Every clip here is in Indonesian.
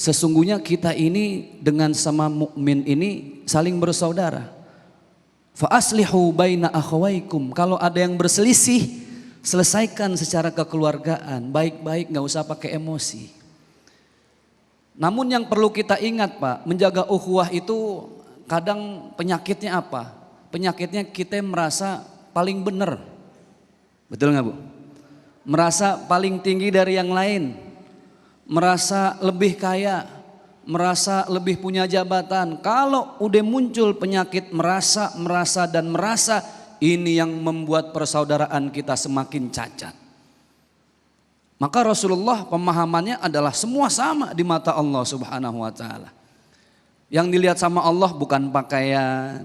sesungguhnya kita ini dengan sama mukmin ini saling bersaudara. Fa aslihu baina akhawaikum. Kalau ada yang berselisih, selesaikan secara kekeluargaan, baik-baik, nggak usah pakai emosi. Namun yang perlu kita ingat Pak, menjaga ukhuwah itu kadang penyakitnya apa? Penyakitnya kita merasa paling benar. Betul nggak Bu? Merasa paling tinggi dari yang lain. Merasa lebih kaya, merasa lebih punya jabatan. Kalau udah muncul penyakit merasa, ini yang membuat persaudaraan kita semakin cacat. Maka Rasulullah pemahamannya adalah semua sama di mata Allah Subhanahu wa taala. Yang dilihat sama Allah bukan pakaian,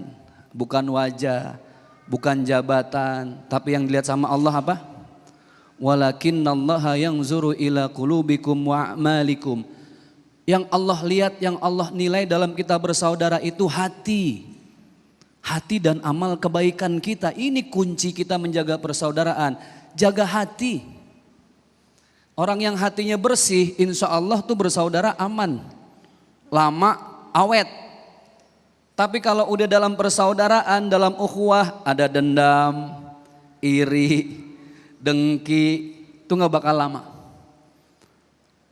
bukan wajah, bukan jabatan, tapi yang dilihat sama Allah apa? Walakinnallaha yanzuru ila qulubikum wa a'malikum. Yang Allah lihat, yang Allah nilai dalam kita bersaudara itu hati. Hati dan amal kebaikan kita. Ini kunci kita menjaga persaudaraan. Jaga hati. Orang yang hatinya bersih, insya Allah tuh bersaudara aman. Lama, awet. Tapi kalau udah dalam persaudaraan, dalam ukhuwah, ada dendam, iri, dengki, itu gak bakal lama.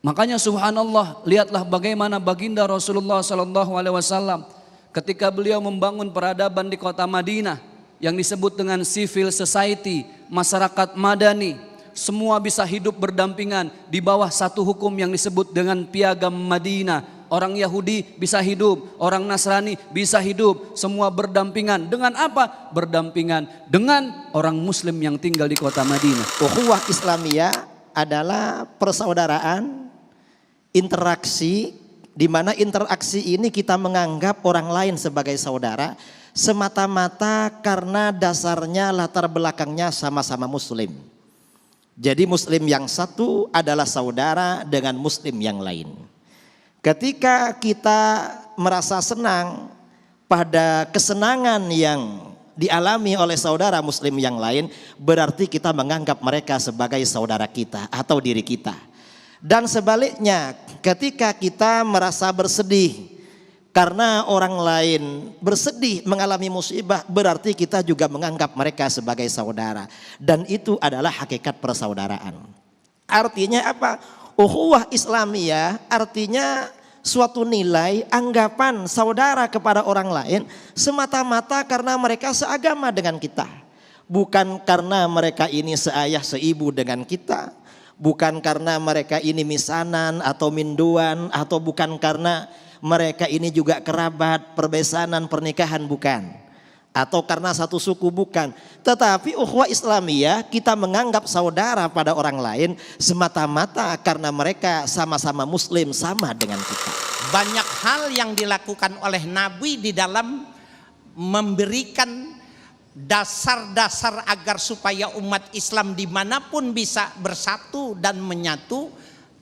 Makanya subhanallah, lihatlah bagaimana baginda Rasulullah SAW ketika beliau membangun peradaban di kota Madinah yang disebut dengan civil society, masyarakat madani, semua bisa hidup berdampingan di bawah satu hukum yang disebut dengan piagam Madinah. Orang Yahudi bisa hidup, orang Nasrani bisa hidup, semua berdampingan. Dengan apa? Berdampingan dengan orang Muslim yang tinggal di kota Madinah. Ukhuwah Islamiyah adalah persaudaraan, interaksi, di mana interaksi ini kita menganggap orang lain sebagai saudara semata-mata karena dasarnya latar belakangnya sama-sama Muslim. Jadi Muslim yang satu adalah saudara dengan Muslim yang lain. Ketika kita merasa senang pada kesenangan yang dialami oleh saudara Muslim yang lain, berarti kita menganggap mereka sebagai saudara kita atau diri kita. Dan sebaliknya, ketika kita merasa bersedih karena orang lain bersedih mengalami musibah, berarti kita juga menganggap mereka sebagai saudara. Dan itu adalah hakikat persaudaraan. Artinya apa? Ukhuwah Islamiyah artinya suatu nilai anggapan saudara kepada orang lain semata-mata karena mereka seagama dengan kita. Bukan karena mereka ini seayah seibu dengan kita. Bukan karena mereka ini misanan atau minduan, atau bukan karena mereka ini juga kerabat, perbesanan, pernikahan, bukan. Atau karena satu suku, bukan. Tetapi ukhuwah Islamiyah kita menganggap saudara pada orang lain semata-mata karena mereka sama-sama Muslim, sama dengan kita. Banyak hal yang dilakukan oleh Nabi di dalam memberikan dasar-dasar agar supaya umat Islam dimanapun bisa bersatu dan menyatu.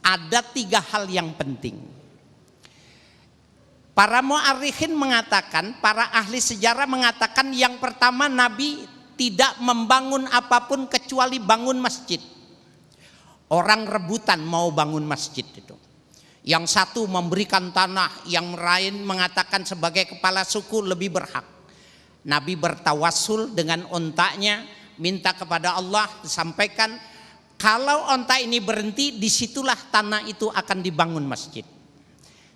Ada 3 hal yang penting. Para mu'arikhin mengatakan, para ahli sejarah mengatakan, yang pertama Nabi tidak membangun apapun kecuali bangun masjid. Orang rebutan mau bangun masjid itu. Yang satu memberikan tanah, yang lain mengatakan sebagai kepala suku lebih berhak. Nabi bertawassul dengan ontanya, minta kepada Allah, disampaikan kalau onta ini berhenti, disitulah tanah itu akan dibangun masjid.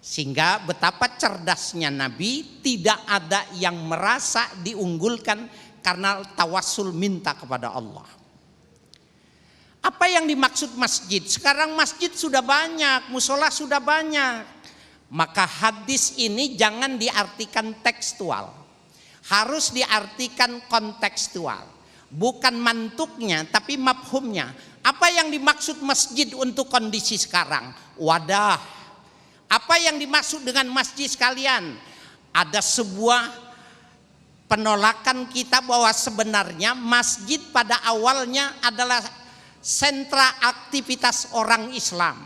Sehingga betapa cerdasnya Nabi, tidak ada yang merasa diunggulkan karena tawassul minta kepada Allah. Apa yang dimaksud masjid? Sekarang masjid sudah banyak, musola sudah banyak. Maka hadis ini jangan diartikan tekstual. Harus diartikan kontekstual. Bukan mantuknya tapi mafhumnya. Apa yang dimaksud masjid untuk kondisi sekarang? Wadah. Apa yang dimaksud dengan masjid sekalian? Ada sebuah penolakan kita bahwa sebenarnya masjid pada awalnya adalah sentra aktivitas orang Islam.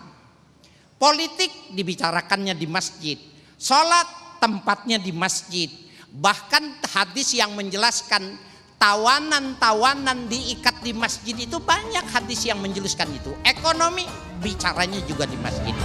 Politik dibicarakannya di masjid, sholat tempatnya di masjid. Bahkan hadis yang menjelaskan tawanan-tawanan diikat di masjid itu banyak hadis yang menjelaskan itu. Ekonomi bicaranya juga di masjid.